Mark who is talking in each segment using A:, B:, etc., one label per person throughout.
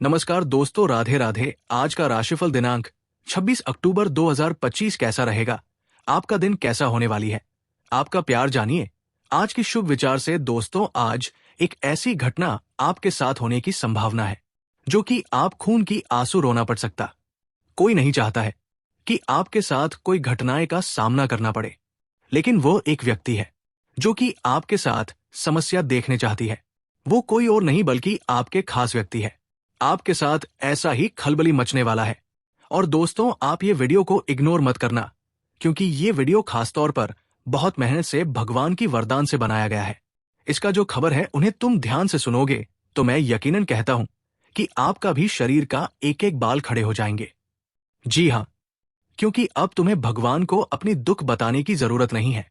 A: नमस्कार दोस्तों, राधे राधे। आज का राशिफल दिनांक 26 अक्टूबर 2025 कैसा रहेगा? आपका दिन कैसा होने वाली है? आपका प्यार जानिए। आज की शुभ विचार से दोस्तों, आज एक ऐसी घटना आपके साथ होने की संभावना है जो कि आप खून की आंसू रोना पड़ सकता। कोई नहीं चाहता है कि आपके साथ कोई घटनाएं का सामना करना पड़े, लेकिन वो एक व्यक्ति है जो कि आपके साथ समस्या देखने चाहती है। वो कोई और नहीं बल्कि आपके खास व्यक्ति है। आपके साथ ऐसा ही खलबली मचने वाला है। और दोस्तों, आप ये वीडियो को इग्नोर मत करना, क्योंकि ये वीडियो खासतौर पर बहुत मेहनत से भगवान की वरदान से बनाया गया है। इसका जो खबर है उन्हें तुम ध्यान से सुनोगे तो मैं यकीनन कहता हूं कि आपका भी शरीर का एक एक बाल खड़े हो जाएंगे। जी हाँ, क्योंकि अब तुम्हें भगवान को अपनी दुख बताने की जरूरत नहीं है,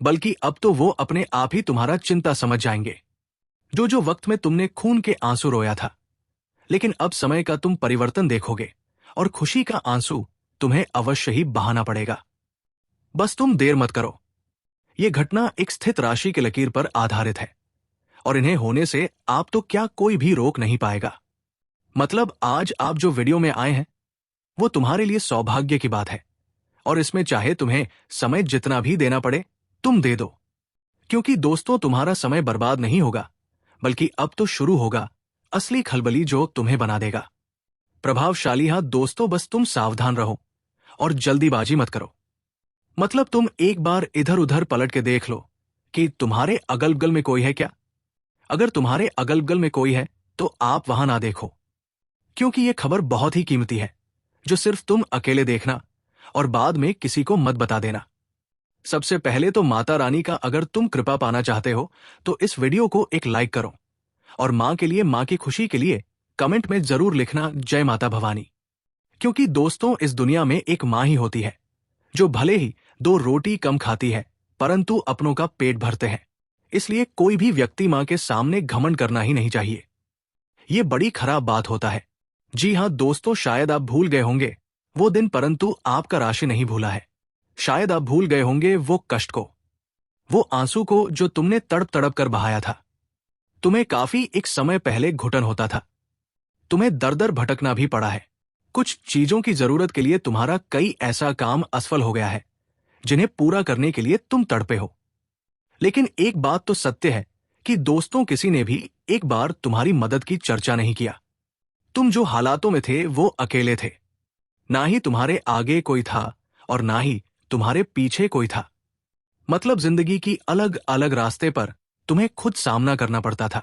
A: बल्कि अब तो वो अपने आप ही तुम्हारा चिंता समझ जाएंगे। जो वक्त में तुमने खून के आंसू रोया था, लेकिन अब समय का तुम परिवर्तन देखोगे और खुशी का आंसू तुम्हें अवश्य ही बहाना पड़ेगा। बस तुम देर मत करो। यह घटना एक स्थित राशि की लकीर पर आधारित है और इन्हें होने से आप तो क्या कोई भी रोक नहीं पाएगा। मतलब आज आप जो वीडियो में आए हैं वो तुम्हारे लिए सौभाग्य की बात है, और इसमें चाहे तुम्हें समय जितना भी देना पड़े तुम दे दो, क्योंकि दोस्तों तुम्हारा समय बर्बाद नहीं होगा, बल्कि अब तो शुरू होगा असली खलबली जो तुम्हें बना देगा। प्रभावशाली हाथ दोस्तों, बस तुम सावधान रहो और जल्दीबाजी मत करो। मतलब तुम एक बार इधर उधर पलट के देख लो कि तुम्हारे अगल बगल में कोई है क्या। अगर तुम्हारे अगल बगल में कोई है तो आप वहां ना देखो, क्योंकि यह खबर बहुत ही कीमती है जो सिर्फ तुम अकेले देखना और बाद में किसी को मत बता देना। सबसे पहले तो माता रानी का अगर तुम कृपा पाना चाहते हो तो इस वीडियो को एक लाइक करो, और मां के लिए, मां की खुशी के लिए कमेंट में जरूर लिखना जय माता भवानी। क्योंकि दोस्तों, इस दुनिया में एक मां ही होती है जो भले ही 2 रोटी कम खाती है परंतु अपनों का पेट भरते हैं। इसलिए कोई भी व्यक्ति मां के सामने घमंड करना ही नहीं चाहिए। ये बड़ी खराब बात होता है। जी हां दोस्तों, शायद आप भूल गए होंगे वो दिन, परंतु आपका राशि नहीं भूला है। शायद आप भूल गए होंगे वो कष्ट को, वो आंसू को जो तुमने तड़प तड़प कर बहाया था। तुम्हें काफी एक समय पहले घुटन होता था, तुम्हें दर दर भटकना भी पड़ा है। कुछ चीजों की जरूरत के लिए तुम्हारा कई ऐसा काम असफल हो गया है जिन्हें पूरा करने के लिए तुम तड़पे हो। लेकिन एक बात तो सत्य है कि दोस्तों, किसी ने भी एक बार तुम्हारी मदद की चर्चा नहीं किया। तुम जो हालातों में थे वो अकेले थे। ना ही तुम्हारे आगे कोई था और ना ही तुम्हारे पीछे कोई था। मतलब जिंदगी की अलग अलग रास्ते पर तुम्हें खुद सामना करना पड़ता था।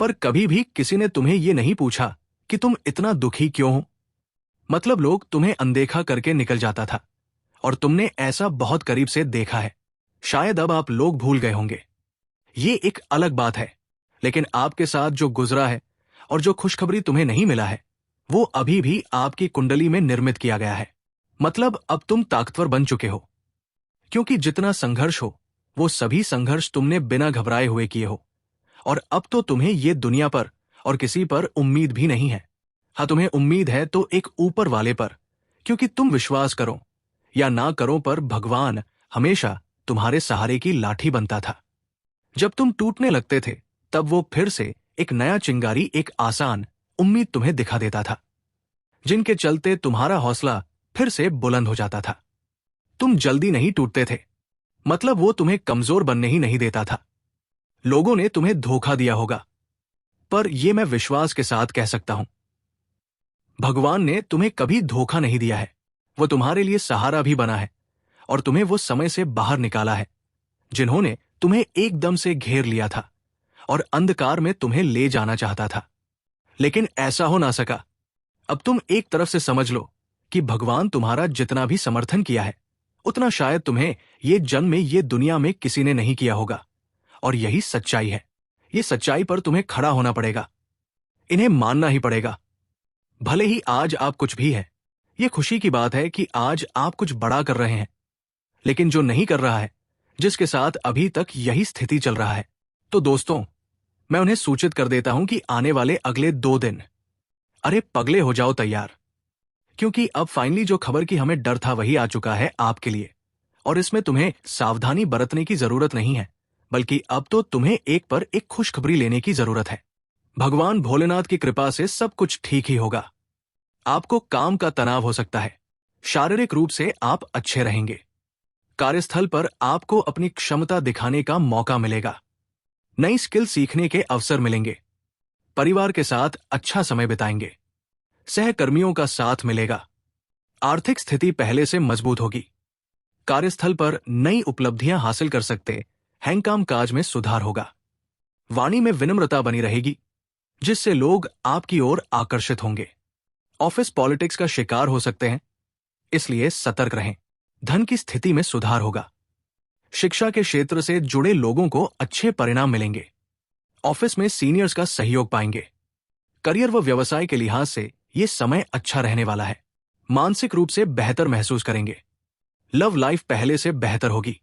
A: पर कभी भी किसी ने तुम्हें ये नहीं पूछा कि तुम इतना दुखी क्यों हो। मतलब लोग तुम्हें अनदेखा करके निकल जाता था, और तुमने ऐसा बहुत करीब से देखा है। शायद अब आप लोग भूल गए होंगे, ये एक अलग बात है। लेकिन आपके साथ जो गुजरा है और जो खुशखबरी तुम्हें नहीं मिला है वो अभी भी आपकी कुंडली में निर्मित किया गया है। मतलब अब तुम ताकतवर बन चुके हो, क्योंकि जितना संघर्ष हो वो सभी संघर्ष तुमने बिना घबराए हुए किए हो। और अब तो तुम्हें ये दुनिया पर और किसी पर उम्मीद भी नहीं है। हाँ, तुम्हें उम्मीद है तो एक ऊपर वाले पर, क्योंकि तुम विश्वास करो या ना करो पर भगवान हमेशा तुम्हारे सहारे की लाठी बनता था। जब तुम टूटने लगते थे तब वो फिर से एक नया चिंगारी, एक आसान उम्मीद तुम्हें दिखा देता था, जिनके चलते तुम्हारा हौसला फिर से बुलंद हो जाता था। तुम जल्दी नहीं टूटते थे, मतलब वो तुम्हें कमजोर बनने ही नहीं देता था। लोगों ने तुम्हें धोखा दिया होगा, पर यह मैं विश्वास के साथ कह सकता हूं, भगवान ने तुम्हें कभी धोखा नहीं दिया है। वो तुम्हारे लिए सहारा भी बना है और तुम्हें वो समय से बाहर निकाला है जिन्होंने तुम्हें एकदम से घेर लिया था और अंधकार में तुम्हें ले जाना चाहता था, लेकिन ऐसा हो ना सका। अब तुम एक तरफ से समझ लो कि भगवान तुम्हारा जितना भी समर्थन किया है उतना शायद तुम्हें ये जन्म में, ये दुनिया में किसी ने नहीं किया होगा। और यही सच्चाई है। ये सच्चाई पर तुम्हें खड़ा होना पड़ेगा, इन्हें मानना ही पड़ेगा। भले ही आज आप कुछ भी है, ये खुशी की बात है कि आज आप कुछ बड़ा कर रहे हैं, लेकिन जो नहीं कर रहा है, जिसके साथ अभी तक यही स्थिति चल रहा है, तो दोस्तों मैं उन्हें सूचित कर देता हूं कि आने वाले अगले 2 दिन, अरे पगले हो जाओ तैयार, क्योंकि अब फाइनली जो खबर की हमें डर था वही आ चुका है आपके लिए। और इसमें तुम्हें सावधानी बरतने की जरूरत नहीं है, बल्कि अब तो तुम्हें एक पर एक खुशखबरी लेने की जरूरत है। भगवान भोलेनाथ की कृपा से सब कुछ ठीक ही होगा। आपको काम का तनाव हो सकता है। शारीरिक रूप से आप अच्छे रहेंगे। कार्यस्थल पर आपको अपनी क्षमता दिखाने का मौका मिलेगा। नई स्किल सीखने के अवसर मिलेंगे। परिवार के साथ अच्छा समय बिताएंगे। सहकर्मियों का साथ मिलेगा। आर्थिक स्थिति पहले से मजबूत होगी। कार्यस्थल पर नई उपलब्धियां हासिल कर सकते हैं। काम काज में सुधार होगा। वाणी में विनम्रता बनी रहेगी, जिससे लोग आपकी ओर आकर्षित होंगे। ऑफिस पॉलिटिक्स का शिकार हो सकते हैं, इसलिए सतर्क रहें। धन की स्थिति में सुधार होगा। शिक्षा के क्षेत्र से जुड़े लोगों को अच्छे परिणाम मिलेंगे। ऑफिस में सीनियर्स का सहयोग पाएंगे। करियर व व्यवसाय के लिहाज से ये समय अच्छा रहने वाला है। मानसिक रूप से बेहतर महसूस करेंगे। लव लाइफ पहले से बेहतर होगी।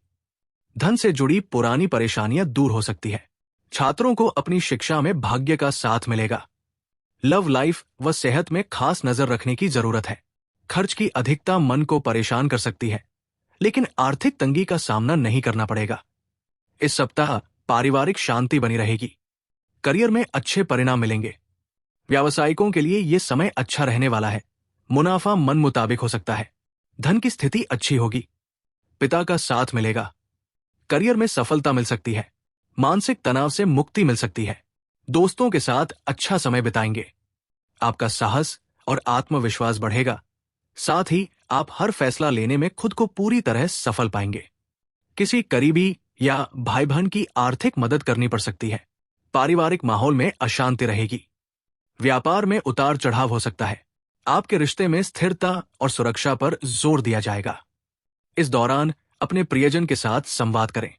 A: धन से जुड़ी पुरानी परेशानियां दूर हो सकती है। छात्रों को अपनी शिक्षा में भाग्य का साथ मिलेगा। लव लाइफ व सेहत में खास नजर रखने की जरूरत है। खर्च की अधिकता मन को परेशान कर सकती है, लेकिन आर्थिक तंगी का सामना नहीं करना पड़ेगा। इस सप्ताह पारिवारिक शांति बनी रहेगी। करियर में अच्छे परिणाम मिलेंगे। व्यावसायिकों के लिए यह समय अच्छा रहने वाला है। मुनाफा मन मुताबिक हो सकता है। धन की स्थिति अच्छी होगी। पिता का साथ मिलेगा। करियर में सफलता मिल सकती है। मानसिक तनाव से मुक्ति मिल सकती है। दोस्तों के साथ अच्छा समय बिताएंगे। आपका साहस और आत्मविश्वास बढ़ेगा। साथ ही आप हर फैसला लेने में खुद को पूरी तरह सफल पाएंगे। किसी करीबी या भाई बहन की आर्थिक मदद करनी पड़ सकती है। पारिवारिक माहौल में अशांति रहेगी। व्यापार में उतार चढ़ाव हो सकता है। आपके रिश्ते में स्थिरता और सुरक्षा पर जोर दिया जाएगा। इस दौरान अपने प्रियजन के साथ संवाद करें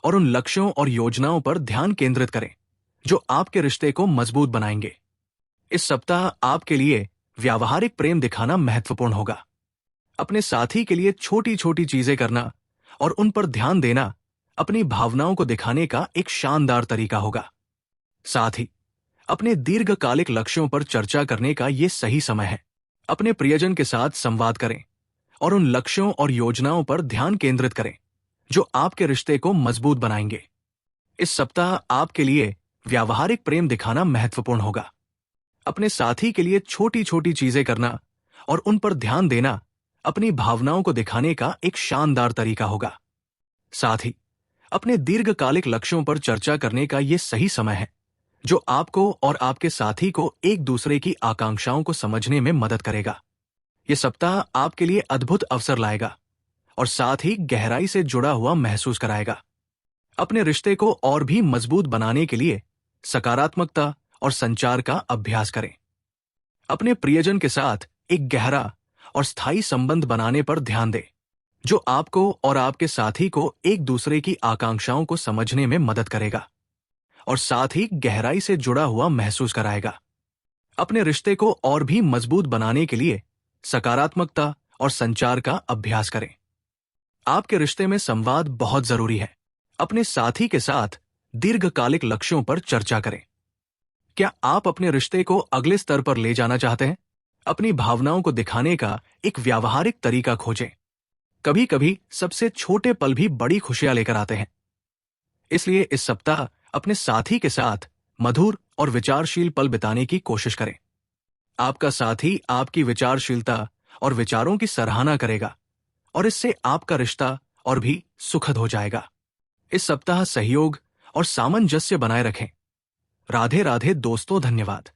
A: और उन लक्ष्यों और योजनाओं पर ध्यान केंद्रित करें जो आपके रिश्ते को मजबूत बनाएंगे। इस सप्ताह आपके लिए व्यावहारिक प्रेम दिखाना महत्वपूर्ण होगा। अपने साथी के लिए छोटी छोटी चीजें करना और उन पर ध्यान देना अपनी भावनाओं को दिखाने का एक शानदार तरीका होगा। साथ ही अपने दीर्घकालिक लक्ष्यों पर चर्चा करने का यह सही समय है। अपने प्रियजन के साथ संवाद करें और उन लक्ष्यों और योजनाओं पर ध्यान केंद्रित करें जो आपके रिश्ते को मजबूत बनाएंगे। इस सप्ताह आपके लिए व्यावहारिक प्रेम दिखाना महत्वपूर्ण होगा। अपने साथी के लिए छोटी छोटी चीजें करना और उन पर ध्यान देना अपनी भावनाओं को दिखाने का एक शानदार तरीका होगा। साथ ही अपने दीर्घकालिक लक्ष्यों पर चर्चा करने का यह सही समय है जो आपको और आपके साथी को एक दूसरे की आकांक्षाओं को समझने में मदद करेगा। यह सप्ताह आपके लिए अद्भुत अवसर लाएगा और साथ ही गहराई से जुड़ा हुआ महसूस कराएगा। अपने रिश्ते को और भी मजबूत बनाने के लिए सकारात्मकता और संचार का अभ्यास करें। अपने प्रियजन के साथ एक गहरा और स्थायी संबंध बनाने पर ध्यान दें जो आपको और आपके साथी को एक दूसरे की आकांक्षाओं को समझने में मदद करेगा और साथ ही गहराई से जुड़ा हुआ महसूस कराएगा। अपने रिश्ते को और भी मजबूत बनाने के लिए सकारात्मकता और संचार का अभ्यास करें। आपके रिश्ते में संवाद बहुत जरूरी है। अपने साथी के साथ दीर्घकालिक लक्ष्यों पर चर्चा करें। क्या आप अपने रिश्ते को अगले स्तर पर ले जाना चाहते हैं? अपनी भावनाओं को दिखाने का एक व्यावहारिक तरीका खोजें। कभी कभी सबसे छोटे पल भी बड़ी खुशियां लेकर आते हैं। इसलिए इस सप्ताह अपने साथी के साथ मधुर और विचारशील पल बिताने की कोशिश करें। आपका साथी आपकी विचारशीलता और विचारों की सराहना करेगा और इससे आपका रिश्ता और भी सुखद हो जाएगा। इस सप्ताह सहयोग और सामंजस्य बनाए रखें। राधे राधे दोस्तों, धन्यवाद।